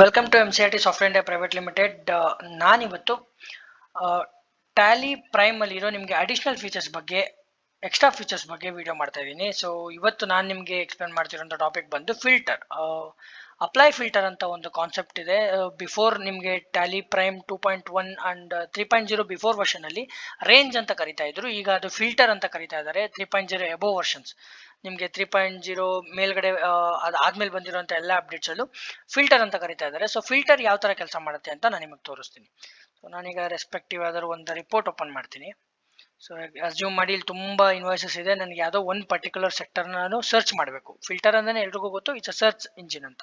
Welcome to MCIT software India private limited. ನಾನಿವತ್ತು Tally Prime ಅಲ್ಲಿ ಇರೋ ನಿಮಗೆ ಅಡಿಷನಲ್ ಫೀಚರ್ಸ್ ಬಗ್ಗೆ, ಎಕ್ಸ್ಟ್ರಾ ಫೀಚರ್ಸ್ ಬಗ್ಗೆ ವಿಡಿಯೋ ಮಾಡ್ತಾ ಇದ್ದೀನಿ. ಸೊ ಇವತ್ತು ನಾನು ನಿಮಗೆ ಎಕ್ಸ್ಪ್ಲೇನ್ ಮಾಡ್ತಿರೋಂಥ ಟಾಪಿಕ್ ಬಂದು ಫಿಲ್ಟರ್. ಅಪ್ಲೈ ಫಿಲ್ಟರ್ ಅಂತ ಒಂದು ಕಾನ್ಸೆಪ್ಟ್ ಇದೆ. ಬಿಫೋರ್ ನಿಮಗೆ Tally Prime 2.1 and 3.0 before version ಅಲ್ಲಿ ರೇಂಜ್ ಅಂತ ಕರಿತಾ ಇದ್ರು. ಈಗ ಅದು ಫಿಲ್ಟರ್ ಅಂತ ಕರಿತಾ ಇದ್ದಾರೆ. 3.0 ಎಬೋ ವರ್ಷನ್ಸ್ ನಿಮಗೆ 3.0 ಮೇಲ್ಗಡೆ ಅದಾದ್ಮೇಲೆ ಬಂದಿರುವಂತ ಎಲ್ಲ ಅಪ್ಡೇಟ್ಸ್ ಅಲ್ಲೂ ಫಿಲ್ಟರ್ ಅಂತ ಕರಿತಾ ಇದ್ದಾರೆ. ಸೊ ಫಿಲ್ಟರ್ ಯಾವ ತರ ಕೆಲಸ ಮಾಡುತ್ತೆ ಅಂತ ನಾನು ನಿಮಗೆ ತೋರಿಸ್ತೀನಿ. ಸೊ ನಾನೀಗ ರೆಸ್ಪೆಕ್ಟಿವ್ ಆದರೂ ಒಂದು ರಿಪೋರ್ಟ್ ಓಪನ್ ಮಾಡ್ತೀನಿ. ಸೊ ಅಸ್ಯೂಮ್ ಮಾಡಿ ಇಲ್ಲಿ ತುಂಬಾ ಇನ್ವಾಯ್ಸಸ್ ಇದೆ. ನನಗೆ ಯಾವುದೋ ಒಂದು ಪರ್ಟಿಕ್ಯುಲರ್ ಸೆಕ್ಟರ್ ನಾನು ಸರ್ಚ್ ಮಾಡಬೇಕು. ಫಿಲ್ಟರ್ ಅಂದ್ರೆ ಎಲ್ರಿಗೂ ಗೊತ್ತು, ಇಟ್ಸ್ ಅ ಸರ್ಚ್ ಇಂಜಿನ್ ಅಂತ.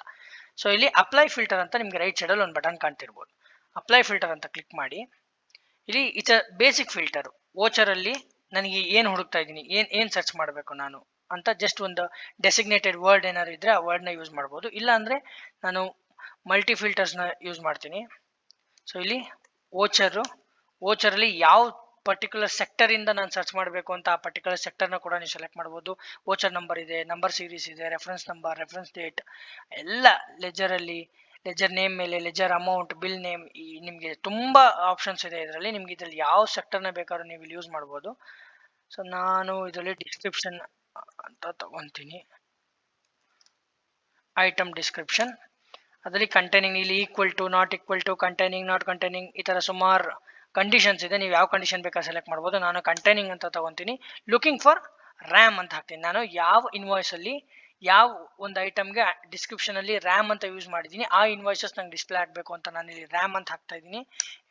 ಸೊ ಇಲ್ಲಿ ಅಪ್ಲೈ ಫಿಲ್ಟರ್ ಅಂತ ನಿಮ್ಗೆ ರೈಟ್ ಸೈಡ್ ಅಲ್ಲಿ ಒಂದು ಬಟನ್ ಕಾಣ್ತಿರ್ಬೋದು. ಅಪ್ಲೈ ಫಿಲ್ಟರ್ ಅಂತ ಕ್ಲಿಕ್ ಮಾಡಿ. ಇಲ್ಲಿ it's a basic filter. Voucher ಅಲ್ಲಿ ನನಗೆ ಏನು ಹುಡುಕ್ತಾ ಇದ್ದೀನಿ, ಏನ್ ಸರ್ಚ್ ಮಾಡಬೇಕು ನಾನು ಅಂತ ಜಸ್ಟ್ ಒಂದು ಡೆಸಿಗ್ನೇಟೆಡ್ ವರ್ಡ್ ಏನಾದ್ರು ಇದ್ರೆ ಆ ವರ್ಡ್ ನ ಯೂಸ್ ಮಾಡಬಹುದು. ಇಲ್ಲ ಅಂದ್ರೆ ನಾನು ಮಲ್ಟಿ ಫಿಲ್ಟರ್ಸ್ ನ ಯೂಸ್ ಮಾಡ್ತೀನಿ. ಸೊ ಇಲ್ಲಿ ವೋಚರ್ ಅಲ್ಲಿ ಯಾವ ಪರ್ಟಿಕ್ಯುಲರ್ ಸೆಕ್ಟರ್ ಇಂದ ನಾನು ಸರ್ಚ್ ಮಾಡಬೇಕು ಅಂತ ಆ ಪರ್ಟಿಕ್ಯುಲರ್ ಸೆಕ್ಟರ್ ನ ಕೂಡ ನೀವು ಸೆಲೆಕ್ಟ್ ಮಾಡಬಹುದು. ವೋಚರ್ ನಂಬರ್ ಇದೆ, ನಂಬರ್ ಸೀರೀಸ್ ಇದೆ, ರೆಫರೆನ್ಸ್ ನಂಬರ್, ರೆಫರೆನ್ಸ್ ಡೇಟ್ ಎಲ್ಲ ಲೆಜರ್ ಅಲ್ಲಿ, ಲೆಜರ್ ನೇಮ್ ಮೇಲೆ ಲೆಜರ್ ಅಮೌಂಟ್, ಬಿಲ್ ನೇಮ್, ಈ ನಿಮಗೆ ತುಂಬಾ ಆಪ್ಷನ್ಸ್ ಇದೆ ಇದರಲ್ಲಿ. ನಿಮ್ಗೆ ಇದರಲ್ಲಿ ಯಾವ ಸೆಕ್ಟರ್ ನ ಬೇಕಾದ್ರೂ ನೀವು ಇಲ್ಲಿ ಯೂಸ್ ಮಾಡಬಹುದು. ಸೊ ನಾನು ಇದರಲ್ಲಿ ಡಿಸ್ಕ್ರಿಪ್ಷನ್ ಅಂತ ತಗೊಂತೀನಿ. ಐಟಮ್ ಡಿಸ್ಕ್ರಿಪ್ಷನ್ ಅದರಲ್ಲಿ ಕಂಟೈನಿಂಗ್, ಇಲ್ಲಿ equal to, not equal to, containing, not containing, ಈ ತರ ಸುಮಾರು ಕಂಡೀಷನ್ಸ್ ಇದೆ. ನೀವು ಯಾವ ಕಂಡೀಷನ್ ಬೇಕಾದ್ರೆ ಸೆಲೆಕ್ಟ್ ಮಾಡ್ಬೋದು. ನಾನು ಕಂಟೈನಿಂಗ್ ಅಂತ ತಗೊಂತೀನಿ. ಲುಕಿಂಗ್ ಫಾರ್ ರ್ಯಾಮ್ ಅಂತ ಹಾಕ್ತೀನಿ. ನಾನು ಯಾವ ಇನ್ವಾಯ್ಸ್ ಅಲ್ಲಿ ಯಾವ ಒಂದು ಐಟಮ್ಗೆ ಡಿಸ್ಕ್ರಿಪ್ಷನ್ ಅಲ್ಲಿ ರ್ಯಾಮ್ ಅಂತ ಯೂಸ್ ಮಾಡಿದ್ದೀನಿ ಆ ಇನ್ವಾಯ್ಸಸ್ ನಂಗೆ ಡಿಸ್ಪ್ಲೇ ಆಗಬೇಕು ಅಂತ ನಾನು ಇಲ್ಲಿ ರ್ಯಾಮ್ ಅಂತ ಹಾಕ್ತಾ ಇದ್ದೀನಿ.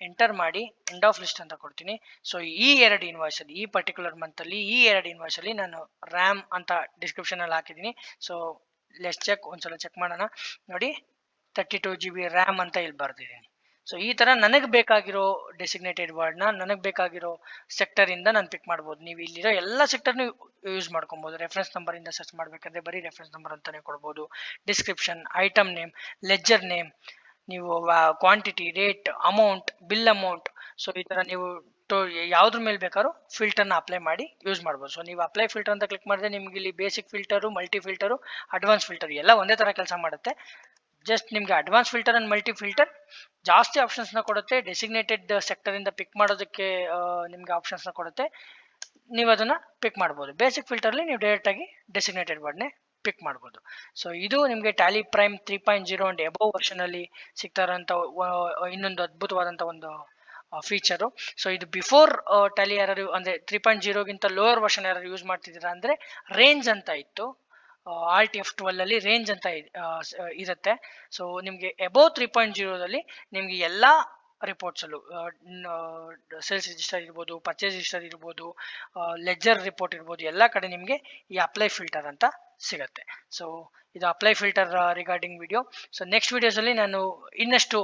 ಎಂಟರ್ ಮಾಡಿ ಎಂಡ್ ಆಫ್ ಲಿಸ್ಟ್ ಅಂತ ಕೊಡ್ತೀನಿ. ಸೊ ಈ ಎರಡು ಇನ್ವಾಯ್ಸ್ ಅಲ್ಲಿ, ಈ ಪರ್ಟಿಕ್ಯುಲರ್ ಮಂತ್ ಅಲ್ಲಿ ಈ ಎರಡು ಇನ್ವಾಯ್ಸ್ ಅಲ್ಲಿ ನಾನು ರ್ಯಾಮ್ ಅಂತ ಡಿಸ್ಕ್ರಿಪ್ಷನ್ ಅಲ್ಲಿ ಹಾಕಿದ್ದೀನಿ. ಸೊ ಲೆಟ್ಸ್ ಚೆಕ್, ಒಂದ್ಸಲ ಚೆಕ್ ಮಾಡೋಣ. ನೋಡಿ 32 GB ರ್ಯಾಮ್ ಅಂತ ಇಲ್ಲಿ ಬರ್ದಿದ್ದೀನಿ. ಸೊ ಈ ತರ ನನಗೆ ಬೇಕಾಗಿರೋ ಡೆಸಿಗ್ನೇಟೆಡ್ ವರ್ಡ್ ನ ನನಗೆ ಬೇಕಾಗಿರೋ ಸೆಕ್ಟರ್ ಇಂದ ನಾನು ಪಿಕ್ ಮಾಡ್ಬೋದು. ನೀವು ಇಲ್ಲಿರೋ ಎಲ್ಲ ಸೆಕ್ಟರ್ ಯೂಸ್ ಮಾಡ್ಕೊಬಹುದು. ರೆಫರೆನ್ಸ್ ನಂಬರ್ ಇಂದ ಸರ್ಚ್ ಮಾಡ್ಬೇಕಾದ್ರೆ ಬರೀ ರೆಫರೆನ್ಸ್ ನಂಬರ್ ಅಂತಾನೆ ಕೊಡ್ಬೋದು. Description, item name, ledger name, ನೀವು quantity, rate, amount, bill amount, so ಈ ತರ ನೀವು ಯಾವ್ದ್ರ ಮೇಲೆ ಬೇಕಾದ್ರೂ ಫಿಲ್ಟರ್ ನ ಅಪ್ಲೈ ಮಾಡಿ ಯೂಸ್ ಮಾಡ್ಬೋದು. ಸೊ ನೀವು ಅಪ್ಲೈ ಫಿಲ್ಟರ್ ಅಂತ ಕ್ಲಿಕ್ ಮಾಡಿದ್ರೆ ನಿಮ್ಗೆ ಇಲ್ಲಿ basic filter, multi filter, advance filter ಎಲ್ಲ ಒಂದೇ ತರ ಕೆಲಸ ಮಾಡುತ್ತೆ. ಜಸ್ಟ್ ನಿಮ್ಗೆ advance filter and multi filter ಜಾಸ್ತಿ ಆಪ್ಷನ್ಸ್ ನ ಕೊಡುತ್ತೆ. ಡೆಸಿಗ್ನೇಟೆಡ್ ಸೆಕ್ಟರ್ ಇಂದ ಪಿಕ್ ಮಾಡೋದಕ್ಕೆ ನಿಮ್ಗೆ ಆಪ್ಷನ್ಸ್ ನ ಕೊಡುತ್ತೆ. ನೀವು ಅದನ್ನ ಪಿಕ್ ಮಾಡಬಹುದು. ಬೇಸಿಕ್ ಫಿಲ್ಟರ್ ಅಲ್ಲಿ ನೀವು ಡೈರೆಕ್ಟ್ ಆಗಿ ಡೆಸಿಗ್ನೇಟೆಡ್ ವರ್ಡ್ ನೇ ಪಿಕ್ ಮಾಡಬಹುದು. ಸೊ ಇದು ನಿಮಗೆ Tally prime 3.0 and above version ಅಲ್ಲಿ ಸಿಗ್ತಾ ಇರೋಂತ ಇನ್ನೊಂದು ಅದ್ಭುತವಾದಂತ ಒಂದು ಫೀಚರು. ಸೊ ಇದು ಬಿಫೋರ್ ಟ್ಯಾಲಿ ಯಾರು ಅಂದ್ರೆ 3.0 ಗಿಂತ ಲೋವರ್ ವರ್ಷನ್ ಯಾರು ಯೂಸ್ ಮಾಡ್ತಿದ್ದೀರಾ ಅಂದ್ರೆ ರೇಂಜ್ ಅಂತ ಇತ್ತು. RTF12 ಅಲ್ಲಿ ರೇಂಜ್ ಅಂತ ಇರುತ್ತೆ. ಸೊ ನಿಮ್ಗೆ ಎಬೋ 3.0 ನಿಮ್ಗೆ ಎಲ್ಲಾ ರಿಪೋರ್ಟ್ಸ್ ಅಲ್ಲೂ ಸೇಲ್ಸ್ ರಿಜಿಸ್ಟರ್ ಇರ್ಬೋದು, ಪರ್ಚೇಸ್ ರಿಜಿಸ್ಟರ್ ಇರ್ಬೋದು, ಲೆಜರ್ ರಿಪೋರ್ಟ್ ಇರ್ಬೋದು, ಎಲ್ಲಾ ಕಡೆ ನಿಮ್ಗೆ ಈ ಅಪ್ಲೈ ಫಿಲ್ಟರ್ ಅಂತ ಸಿಗುತ್ತೆ. ಸೊ ಇದು apply filter regarding video. So next videos ಅಲ್ಲಿ ನಾನು ಇನ್ನಷ್ಟು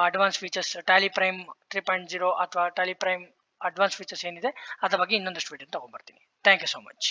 ಅಡ್ವಾನ್ಸ್ ಫೀಚರ್ಸ್ ಟ್ಯಾಲಿ ಪ್ರೈಮ್ 3.0 ಅಥವಾ ಟ್ಯಾಲಿ ಪ್ರೈಮ್ ಅಡ್ವಾನ್ಸ್ ಫೀಚರ್ಸ್ ಏನಿದೆ ಅದ್ರ ಬಗ್ಗೆ ಇನ್ನೊಂದಷ್ಟು ವಿಡಿಯೋ ತಗೊಂಡ್ಬರ್ತೀನಿ. Thank you so much.